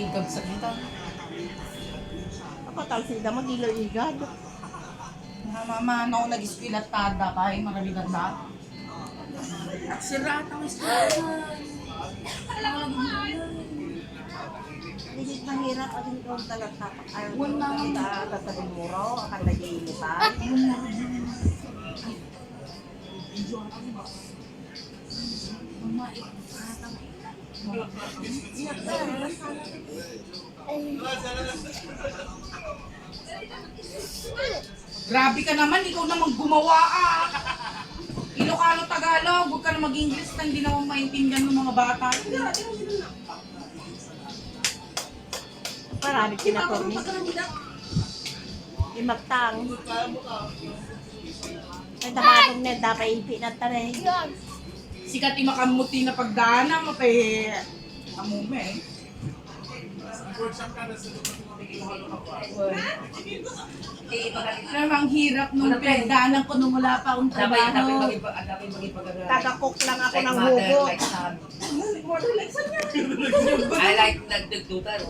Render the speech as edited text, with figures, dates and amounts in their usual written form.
igag sa kita. Ako talsida mo, dilo igad. Mama, ako nag-iskwilatada kahit maraming ganda. Sirat ang iskwilatada. Hindi mahirap at hindi ko talaga ayaw ko Wala. talaga sa muro, akan nag-iinipan. Grabe ka naman, ikaw naman gumawa ah. Ilocano, Tagalog, huwag ka na mag-English na hindi naman maintindihan ng mga bata. Marami kinatorni. Imagtang. Ay, damatong na dapat ipi na taray. Sikat makamuti na pagdana, mapay... Amume eh. Ang hirap nung pagdanan ko nung wala pa akong trabaho. Kakakook lang ako ng hugot. Water like saan yan? I like nagdugdugan.